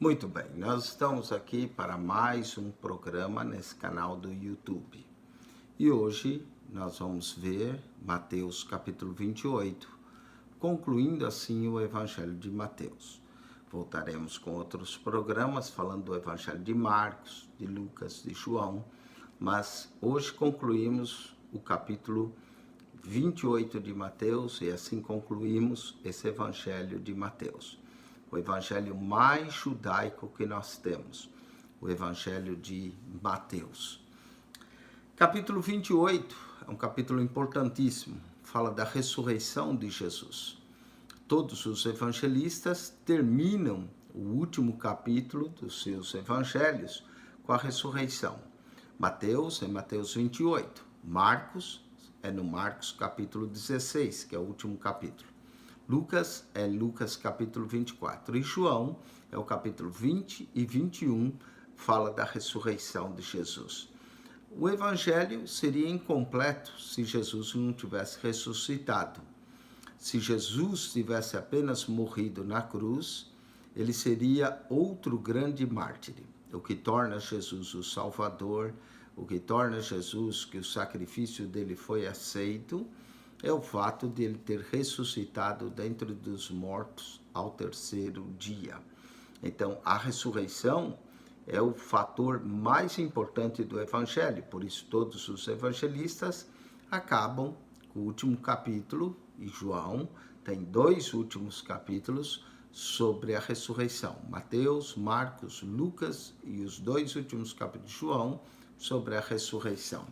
Muito bem, nós estamos aqui para mais um programa nesse canal do YouTube. E hoje nós vamos ver Mateus capítulo 28, concluindo assim o Evangelho de Mateus. Voltaremos com outros programas falando do Evangelho de Marcos, de Lucas, de João, mas hoje concluímos o capítulo 28 de Mateus e assim concluímos esse Evangelho de Mateus. O evangelho mais judaico que nós temos, o evangelho de Mateus. Capítulo 28 é um capítulo importantíssimo, fala da ressurreição de Jesus. Todos os evangelistas terminam o último capítulo dos seus evangelhos com a ressurreição. Mateus é Mateus 28, Marcos é no Marcos capítulo 16, que é o último capítulo. Lucas é Lucas capítulo 24 e João é o capítulo 20 e 21, fala da ressurreição de Jesus. O evangelho seria incompleto se Jesus não tivesse ressuscitado. Se Jesus tivesse apenas morrido na cruz, ele seria outro grande mártir. O que torna Jesus o Salvador, o que torna Jesus que o sacrifício dele foi aceito, é o fato de ele ter ressuscitado dentre dos mortos ao terceiro dia. Então, a ressurreição é o fator mais importante do evangelho, por isso todos os evangelistas acabam com o último capítulo, e João tem dois últimos capítulos sobre a ressurreição. Mateus, Marcos, Lucas e os dois últimos capítulos de João sobre a ressurreição.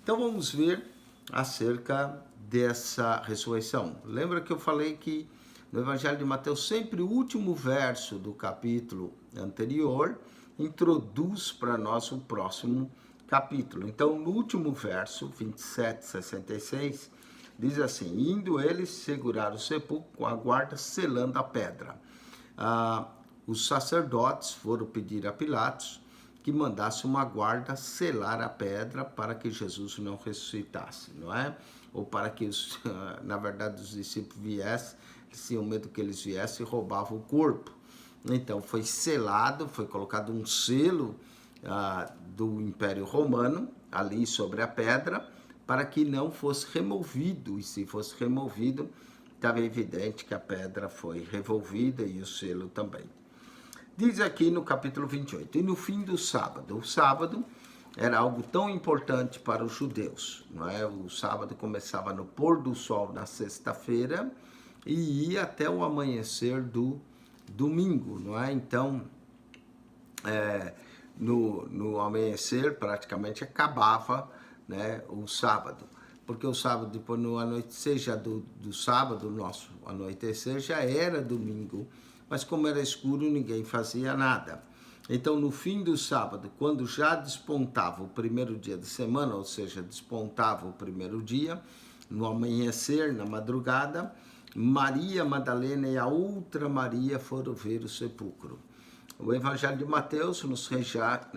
Então vamos ver acerca dessa ressurreição. Lembra que eu falei que no Evangelho de Mateus sempre o último verso do capítulo anterior introduz para nós o próximo capítulo. Então, no último verso, 27, 66, diz assim: indo eles segurar o sepulcro com a guarda selando a pedra. Os sacerdotes foram pedir a Pilatos que mandasse uma guarda selar a pedra para que Jesus não ressuscitasse, não é? Ou para que, na verdade, os discípulos viessem, eles tinham medo que eles viessem e roubavam o corpo. Então, foi selado, foi colocado um selo do Império Romano ali sobre a pedra, para que não fosse removido, e se fosse removido, estava evidente que a pedra foi revolvida e o selo também. Diz aqui no capítulo 28, e no fim do sábado. O sábado era algo tão importante para os judeus, não é? O sábado começava no pôr do sol na sexta-feira e ia até o amanhecer do domingo, não é? Então, no amanhecer praticamente acabava, né, o sábado. Porque o sábado, depois no anoitecer já do sábado, nosso anoitecer já era domingo, mas como era escuro, ninguém fazia nada. Então, no fim do sábado, quando já despontava o primeiro dia da semana, ou seja, despontava o primeiro dia, no amanhecer, na madrugada, Maria Madalena e a outra Maria foram ver o sepulcro. O Evangelho de Mateus nos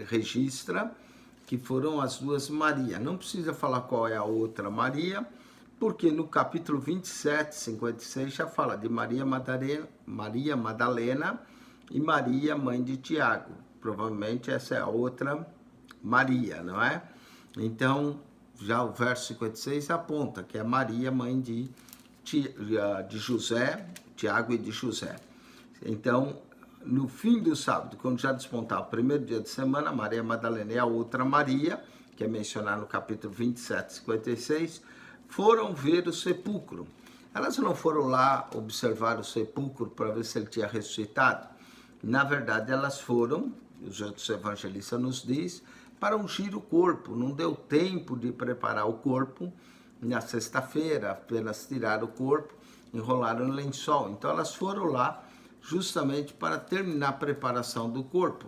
registra que foram as duas Maria. Não precisa falar qual é a outra Maria, porque no capítulo 27, 56, já fala de Maria Madalena e Maria, mãe de Tiago. Provavelmente essa é a outra Maria, não é? Então, já o verso 56 aponta que é Maria, mãe de José, Tiago e de José. Então, no fim do sábado, quando já despontava o primeiro dia de semana, Maria Madalena e a outra Maria, que é mencionada no capítulo 27, 56, foram ver o sepulcro. Elas não foram lá observar o sepulcro para ver se ele tinha ressuscitado. Na verdade, elas foram, os outros evangelistas nos diz, para ungir o corpo. Não deu tempo de preparar o corpo na sexta-feira, apenas tiraram o corpo, enrolaram no lençol. Então elas foram lá justamente para terminar a preparação do corpo.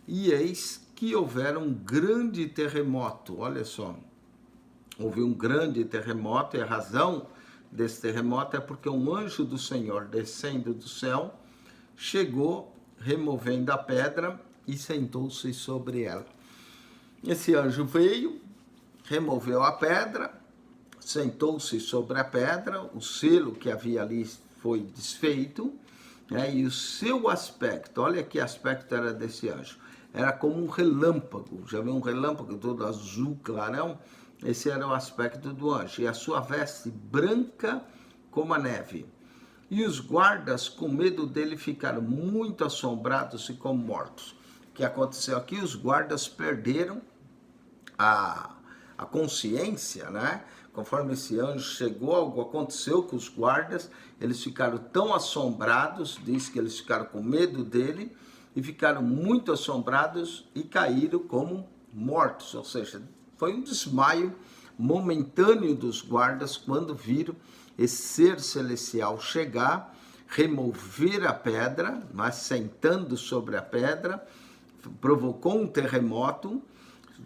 E eis que houvera um grande terremoto. Olha só, houve um grande terremoto e a razão desse terremoto é porque um anjo do Senhor descendo do céu chegou removendo a pedra e sentou-se sobre ela. Esse anjo veio, removeu a pedra, sentou-se sobre a pedra, o selo que havia ali foi desfeito E o seu aspecto, olha que aspecto era desse anjo, era como um relâmpago, já viu um relâmpago todo azul clarão? Esse era o aspecto do anjo, e a sua veste branca como a neve. E os guardas, com medo dele, ficaram muito assombrados e como mortos. O que aconteceu aqui? Os guardas perderam a consciência, né? Conforme esse anjo chegou, algo aconteceu com os guardas, eles ficaram tão assombrados, diz que eles ficaram com medo dele, e ficaram muito assombrados e caíram como mortos, ou seja, foi um desmaio momentâneo dos guardas quando viram esse ser celestial chegar, remover a pedra, mas sentando sobre a pedra, provocou um terremoto.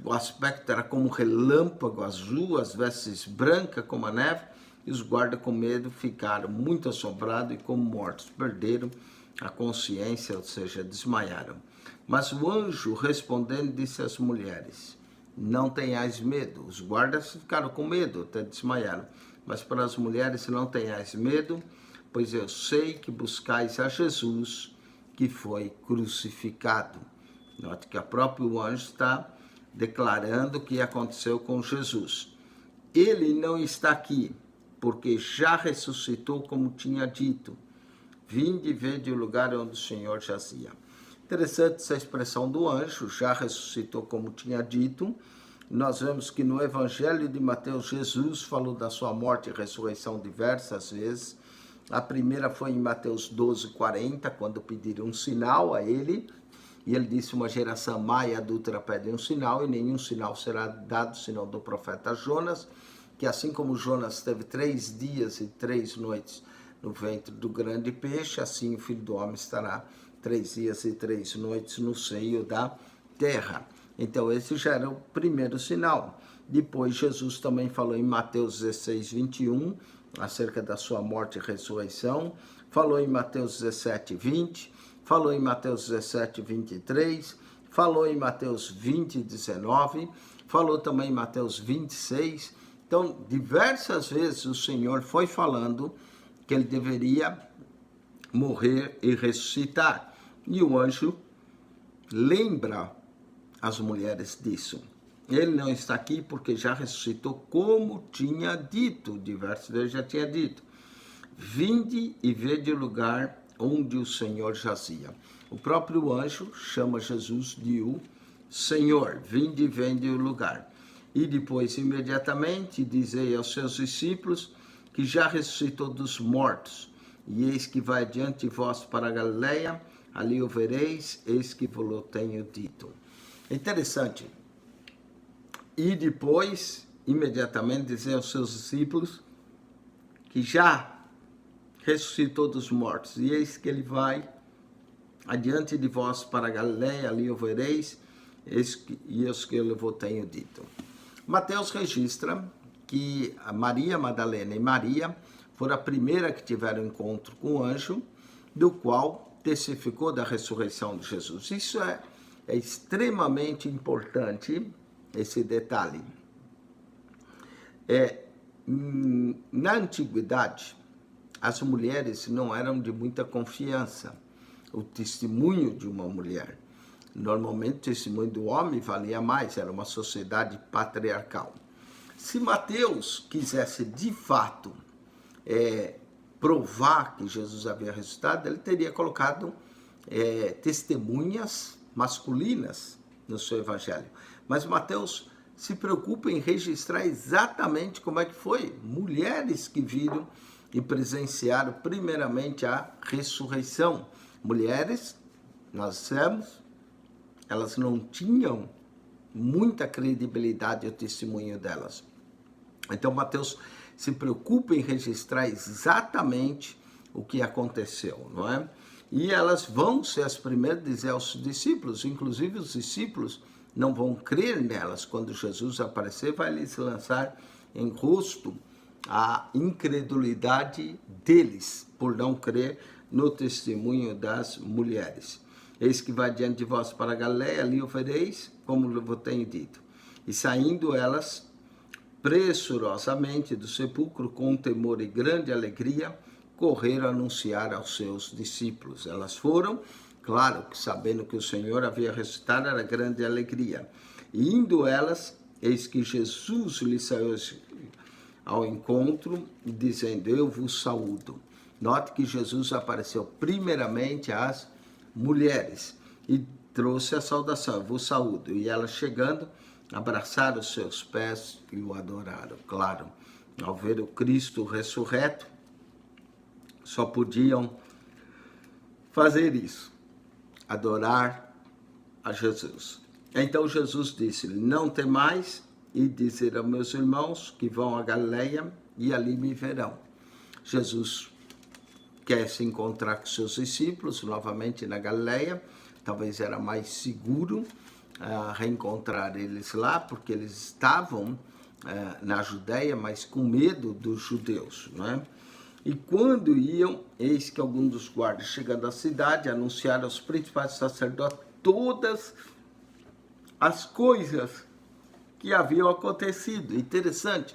O aspecto era como um relâmpago azul, as vestes brancas como a neve, e os guardas com medo ficaram muito assombrados e como mortos, perderam a consciência, ou seja, desmaiaram. Mas o anjo respondendo disse às mulheres: não tenhais medo. Os guardas ficaram com medo, até desmaiaram. Mas para as mulheres, não tenhais medo, pois eu sei que buscais a Jesus que foi crucificado. Note que o próprio anjo está declarando o que aconteceu com Jesus. Ele não está aqui, porque já ressuscitou como tinha dito. Vinde e vede o lugar onde o Senhor jazia. Interessante essa expressão do anjo, já ressuscitou como tinha dito. Nós vemos que no Evangelho de Mateus, Jesus falou da sua morte e ressurreição diversas vezes. A primeira foi em Mateus 12:40, quando pediram um sinal a ele. E ele disse: uma geração má e adúltera pede um sinal, e nenhum sinal será dado senão do profeta Jonas, que assim como Jonas teve 3 dias e 3 noites no ventre do grande peixe, assim o Filho do Homem estará 3 dias e 3 noites no seio da terra. Então esse já era o primeiro sinal. Depois Jesus também falou em Mateus 16:21, acerca da sua morte e ressurreição. Falou em Mateus 17:20, falou em Mateus 17:23, falou em Mateus 20:19, falou também em Mateus 26. Então, diversas vezes o Senhor foi falando que ele deveria morrer e ressuscitar. E o anjo lembra as mulheres disso. Ele não está aqui porque já ressuscitou como tinha dito, diversas vezes já tinha dito. Vinde e vede o lugar onde o Senhor jazia. O próprio anjo chama Jesus de o Senhor. Vinde e vede o lugar. E depois, imediatamente, dizei aos seus discípulos que já ressuscitou dos mortos. E eis que vai diante de vós para a Galileia, ali o vereis, eis que vos tenho dito. Interessante. E depois, imediatamente, dizer aos seus discípulos que já ressuscitou dos mortos. E eis que ele vai adiante de vós para a Galileia, ali o vereis, e eis que eu vos tenho dito. Mateus registra que a Maria Madalena e Maria foram a primeira que tiveram encontro com o anjo, do qual testificou da ressurreição de Jesus. Isso é extremamente importante, esse detalhe. Na antiguidade, as mulheres não eram de muita confiança. O testemunho de uma mulher. Normalmente o testemunho do homem valia mais, era uma sociedade patriarcal. Se Mateus quisesse de fato provar que Jesus havia ressuscitado, ele teria colocado testemunhas masculinas no seu evangelho. Mas Mateus se preocupa em registrar exatamente como é que foi. Mulheres que viram e presenciaram primeiramente a ressurreição. Mulheres, nós dissemos, elas não tinham muita credibilidade o testemunho delas. Então Mateus se preocupa em registrar exatamente o que aconteceu, não é? E elas vão ser as primeiras a dizer aos discípulos, inclusive os discípulos não vão crer nelas. Quando Jesus aparecer, vai lhes lançar em rosto a incredulidade deles, por não crer no testemunho das mulheres. Eis que vai diante de vós para a Galileia, ali o vereis, como eu tenho dito. E saindo elas pressurosamente do sepulcro, com temor e grande alegria, correram a anunciar aos seus discípulos. Elas foram, claro, sabendo que o Senhor havia ressuscitado, era grande alegria. E indo elas, eis que Jesus lhe saiu ao encontro, dizendo, eu vos saúdo. Note que Jesus apareceu primeiramente às mulheres e trouxe a saudação, eu vos saúdo. E elas chegando, abraçaram os seus pés e o adoraram. Claro, ao ver o Cristo ressurreto, só podiam fazer isso, adorar a Jesus. Então Jesus disse-lhe, não temais, e dizer aos meus irmãos que vão a Galileia e ali me verão. Jesus quer se encontrar com seus discípulos novamente na Galileia. Talvez era mais seguro reencontrar eles lá, porque eles estavam na Judéia, mas com medo dos judeus, não é? E quando iam, eis que alguns dos guardas, chegando à cidade, anunciaram aos principais sacerdotes todas as coisas que haviam acontecido. Interessante,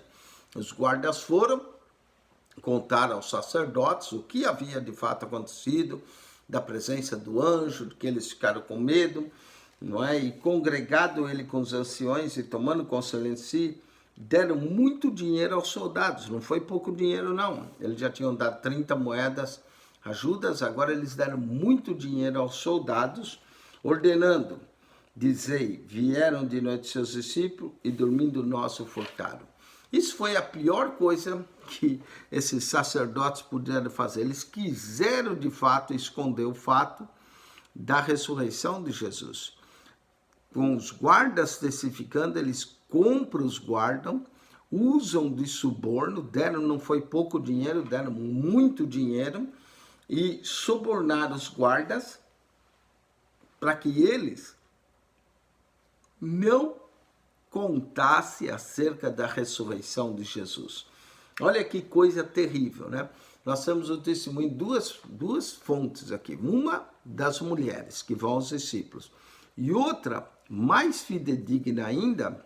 os guardas foram contar aos sacerdotes o que havia de fato acontecido, da presença do anjo, de que eles ficaram com medo, não é? E congregado ele com os anciões e tomando conselho em si, deram muito dinheiro aos soldados. Não foi pouco dinheiro, não. Eles já tinham dado 30 moedas a Judas, agora eles deram muito dinheiro aos soldados, ordenando, dizei, vieram de noite seus discípulos e dormindo nós o furtaram. Isso foi a pior coisa que esses sacerdotes puderam fazer. Eles quiseram, de fato, esconder o fato da ressurreição de Jesus. Com os guardas testificando, eles compram os guardas, usam de suborno, deram, não foi pouco dinheiro, deram muito dinheiro, e subornaram os guardas para que eles não contasse acerca da ressurreição de Jesus. Olha que coisa terrível, né? Nós temos o testemunho de duas fontes aqui. Uma das mulheres que vão aos discípulos e outra, mais fidedigna ainda,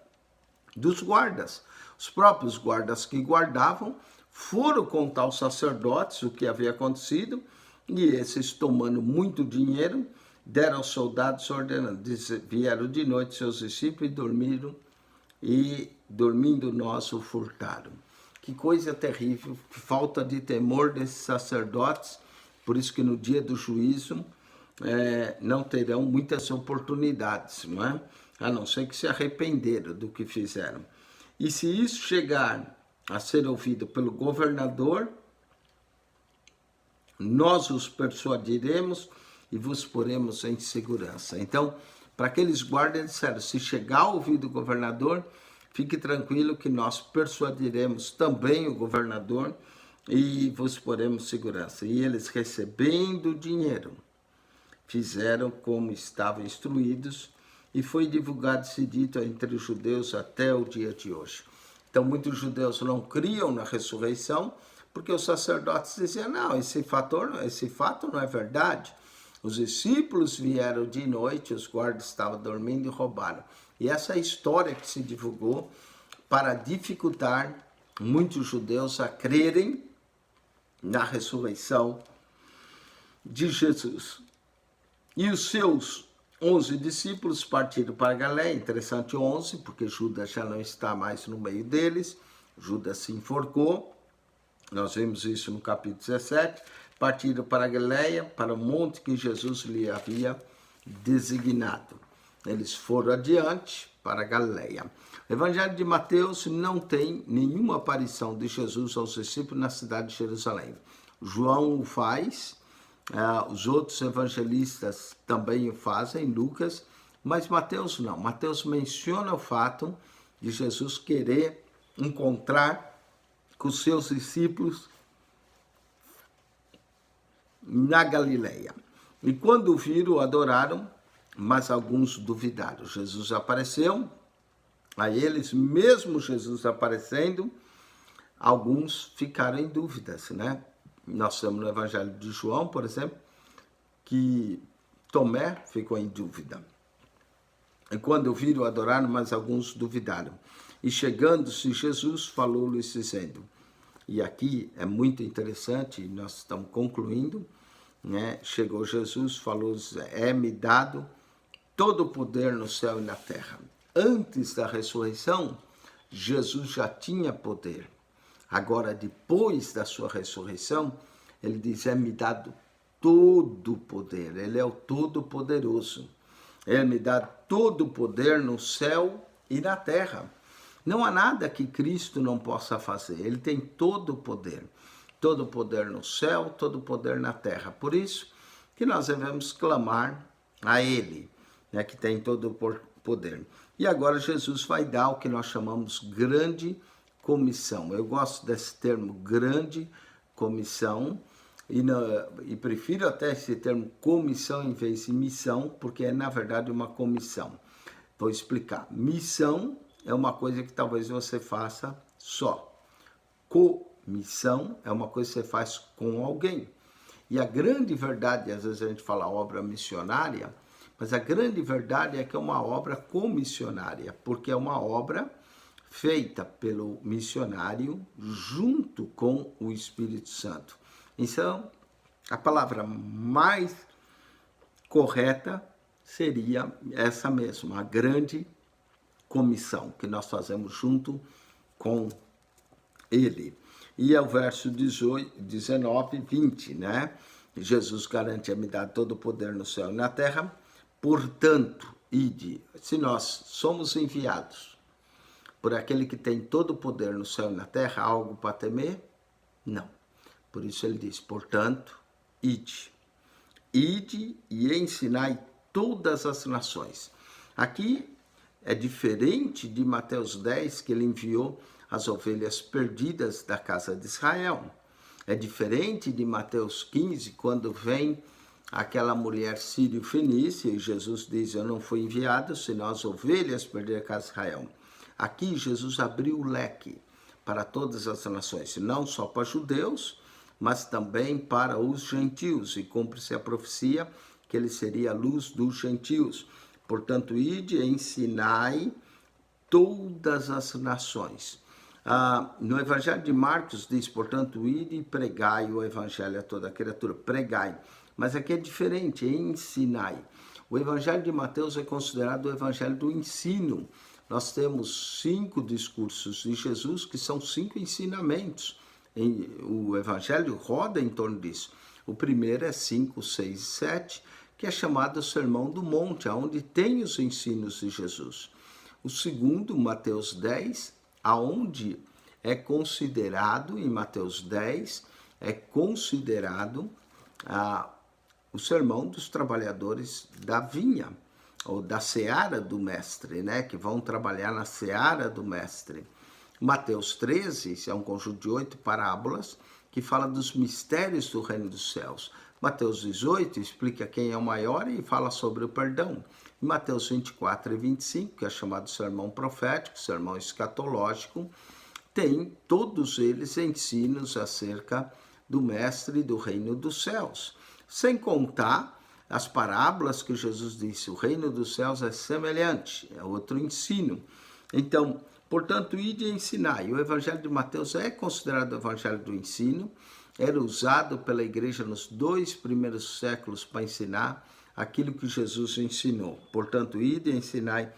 dos guardas. Os próprios guardas que guardavam foram contar aos sacerdotes o que havia acontecido e esses, tomando muito dinheiro, deram aos soldados ordenando, vieram de noite seus discípulos e dormindo nós o furtaram. Que coisa terrível, falta de temor desses sacerdotes, por isso que no dia do juízo não terão muitas oportunidades, não é? A não ser que se arrependeram do que fizeram. E se isso chegar a ser ouvido pelo governador, nós os persuadiremos e vos poremos em segurança. Então, para aqueles guardas, disseram, se chegar ao ouvido do governador, fique tranquilo que nós persuadiremos também o governador e vos poremos segurança. E eles, recebendo dinheiro, fizeram como estavam instruídos e foi divulgado esse dito entre os judeus até o dia de hoje. Então, muitos judeus não criam na ressurreição porque os sacerdotes diziam, não, esse fato não é verdade. Os discípulos vieram de noite, os guardas estavam dormindo e roubaram. E essa é a história que se divulgou para dificultar muitos judeus a crerem na ressurreição de Jesus. E os seus 11 discípulos partiram para a Galileia, interessante 11, porque Judas já não está mais no meio deles, Judas se enforcou, nós vimos isso no capítulo 17, partiram para a Galileia, para o monte que Jesus lhe havia designado. Eles foram adiante para a Galileia. O Evangelho de Mateus não tem nenhuma aparição de Jesus aos discípulos na cidade de Jerusalém. João o faz, os outros evangelistas também o fazem, Lucas, mas Mateus não. Mateus menciona o fato de Jesus querer encontrar com os seus discípulos na Galileia. E quando o viram, adoraram, mas alguns duvidaram. Jesus apareceu a eles, mesmo Jesus aparecendo, alguns ficaram em dúvidas, né? Nós temos no Evangelho de João, por exemplo, que Tomé ficou em dúvida. E quando o viram, adoraram, mas alguns duvidaram. E chegando-se Jesus, falou-lhes dizendo, E aqui é muito interessante, nós estamos concluindo, né? Chegou Jesus, falou, é-me dado todo o poder no céu e na terra. Antes da ressurreição, Jesus já tinha poder. Agora, depois da sua ressurreição, ele diz, é-me dado todo o poder. Ele é o Todo-Poderoso. Ele me dá todo o poder no céu e na terra. Não há nada que Cristo não possa fazer. Ele tem todo o poder. Todo o poder no céu, todo o poder na terra. Por isso que nós devemos clamar a Ele, né, que tem todo o poder. E agora Jesus vai dar o que nós chamamos grande comissão. Eu gosto desse termo, grande comissão, e prefiro até esse termo comissão em vez de missão, porque é na verdade uma comissão. Vou explicar. Missão é uma coisa que talvez você faça só. Comissão é uma coisa que você faz com alguém. E a grande verdade, às vezes a gente fala obra missionária, mas a grande verdade é que é uma obra comissionária, porque é uma obra feita pelo missionário junto com o Espírito Santo. Então, a palavra mais correta seria essa mesma, a grande comissão que nós fazemos junto com ele. E é o verso 18, 19 e 20, né? Jesus garante a me dar todo o poder no céu e na terra. Portanto, ide. Se nós somos enviados por aquele que tem todo o poder no céu e na terra, há algo para temer? Não. Por isso ele diz, portanto, ide. Ide e ensinai todas as nações. Aqui é diferente de Mateus 10, que ele enviou as ovelhas perdidas da casa de Israel. É diferente de Mateus 15, quando vem aquela mulher sírio-fenícia e Jesus diz, eu não fui enviado senão as ovelhas perdidas da casa de Israel. Aqui Jesus abriu o leque para todas as nações, não só para judeus, mas também para os gentios, e cumpre-se a profecia que ele seria a luz dos gentios. Portanto, ide e ensinai todas as nações. No Evangelho de Marcos diz, portanto, ide e pregai o Evangelho a toda criatura. Pregai. Mas aqui é diferente, é ensinai. O Evangelho de Mateus é considerado o Evangelho do ensino. Nós temos 5 discursos de Jesus que são 5 ensinamentos. O Evangelho roda em torno disso. O primeiro é 5, 6 e 7, que é chamado Sermão do Monte, onde tem os ensinos de Jesus. O segundo, Mateus 10, aonde é considerado, em Mateus 10, é considerado o sermão dos trabalhadores da vinha, ou da seara do mestre, né, que vão trabalhar na seara do mestre. Mateus 13 é um conjunto de 8 parábolas que fala dos mistérios do reino dos céus. Mateus 18 explica quem é o maior e fala sobre o perdão. E Mateus 24 e 25, que é chamado sermão profético, sermão escatológico, tem todos eles ensinos acerca do mestre e do reino dos céus. Sem contar as parábolas que Jesus disse, o reino dos céus é semelhante, é outro ensino. Então, portanto, ide e ensinai. O Evangelho de Mateus é considerado o Evangelho do ensino, era usado pela igreja nos 2 primeiros séculos para ensinar aquilo que Jesus ensinou. Portanto, ide e ensinai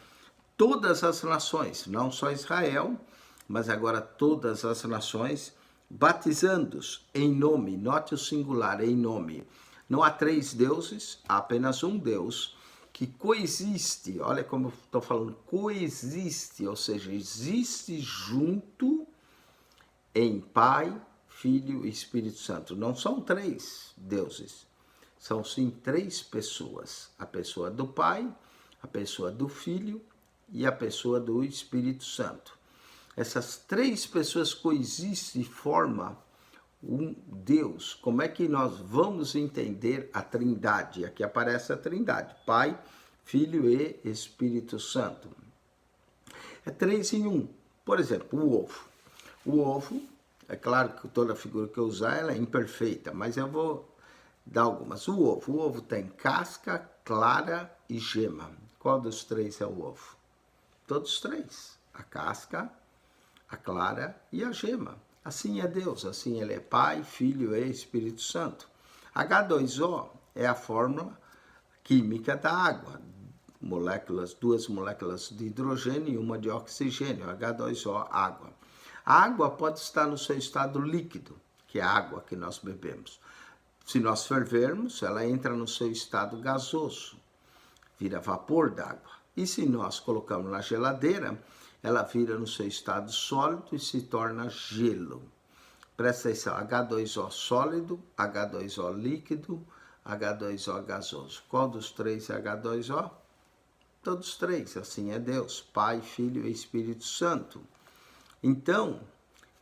todas as nações, não só Israel, mas agora todas as nações, batizando-os em nome, note o singular, em nome. Não há 3 deuses, há apenas um Deus que coexiste, olha como eu estou falando, coexiste, ou seja, existe junto em Pai, Filho e Espírito Santo. Não são 3 deuses, são sim 3 pessoas. A pessoa do Pai, a pessoa do Filho e a pessoa do Espírito Santo. Essas 3 pessoas coexistem e formam um Deus. Como é que nós vamos entender a Trindade? Aqui aparece a Trindade, Pai, Filho e Espírito Santo. É 3 em 1. Por exemplo, o ovo. O ovo, é claro que toda figura que eu usar ela é imperfeita, mas eu vou dar algumas. O ovo tem casca, clara e gema. Qual dos 3 é o ovo? Todos 3. A casca, a clara e a gema. Assim é Deus, assim Ele é Pai, Filho e Espírito Santo. H2O é a fórmula química da água. Duas moléculas de hidrogênio e uma de oxigênio, H2O, água. A água pode estar no seu estado líquido, que é a água que nós bebemos. Se nós fervermos, ela entra no seu estado gasoso, vira vapor d'água. E se nós colocamos na geladeira, ela vira no seu estado sólido e se torna gelo. Presta atenção, H2O sólido, H2O líquido, H2O gasoso. Qual dos três é H2O? Todos três, assim é Deus, Pai, Filho e Espírito Santo. Então,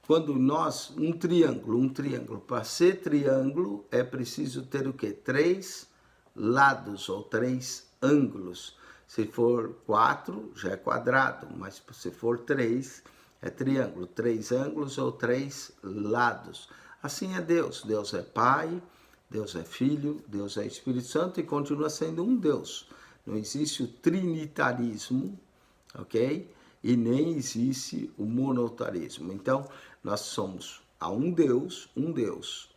quando um triângulo, para ser triângulo é preciso ter o quê? 3 lados ou 3 ângulos. Se for 4, já é quadrado, mas se for 3, é triângulo. 3 ângulos ou 3 lados. Assim é Deus. Deus é Pai, Deus é Filho, Deus é Espírito Santo e continua sendo um Deus. Não existe o trinitarismo, ok? E nem existe o monotarismo. Então, nós somos a um Deus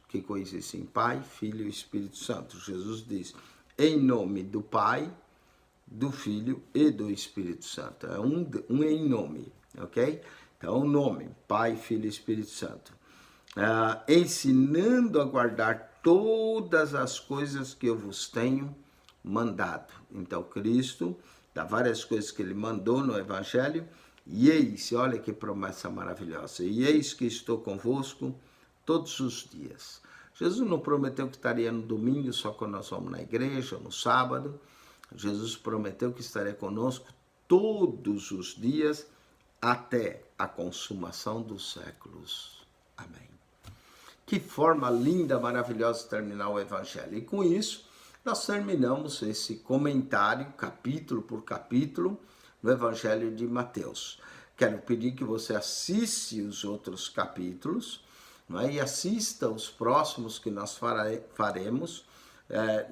que coexiste em Pai, Filho e Espírito Santo. Jesus diz, em nome do Pai, do Filho e do Espírito Santo. É um em nome, ok? Então, o nome, Pai, Filho e Espírito Santo. Ensinando a guardar todas as coisas que eu vos tenho mandado. Então, Cristo dá várias coisas que ele mandou no Evangelho, e eis, olha que promessa maravilhosa, e eis que estou convosco todos os dias. Jesus não prometeu que estaria no domingo só quando nós vamos na igreja, no sábado. Jesus prometeu que estaria conosco todos os dias até a consumação dos séculos. Amém. Que forma linda, maravilhosa de terminar o Evangelho. E com isso, nós terminamos esse comentário, capítulo por capítulo, no Evangelho de Mateus. Quero pedir que você assista os outros capítulos, não é? E assista os próximos que nós faremos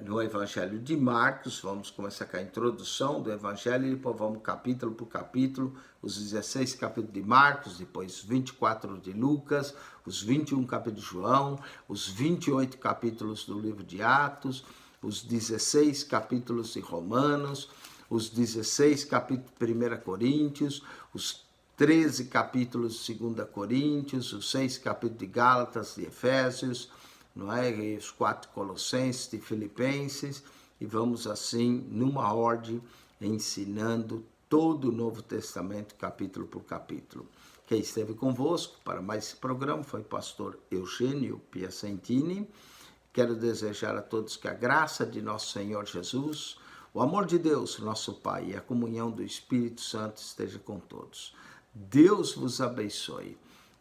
no Evangelho de Marcos. Vamos começar com a introdução do Evangelho e depois vamos capítulo por capítulo, os 16 capítulos de Marcos, depois 24 de Lucas, os 21 capítulos de João, os 28 capítulos do livro de Atos, os 16 capítulos de Romanos, os 16 capítulos de 1 Coríntios, os 13 capítulos de 2 Coríntios, os 6 capítulos de Gálatas, de Efésios, não é? E os 4 Colossenses, de Filipenses, e vamos assim, numa ordem, ensinando todo o Novo Testamento, capítulo por capítulo. Quem esteve convosco para mais esse programa foi o pastor Eugênio Piacentini. Quero desejar a todos que a graça de nosso Senhor Jesus, o amor de Deus, nosso Pai, e a comunhão do Espírito Santo esteja com todos. Deus vos abençoe.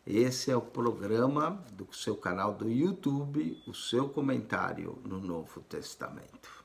Esse é o programa do seu canal do YouTube, o seu comentário no Novo Testamento.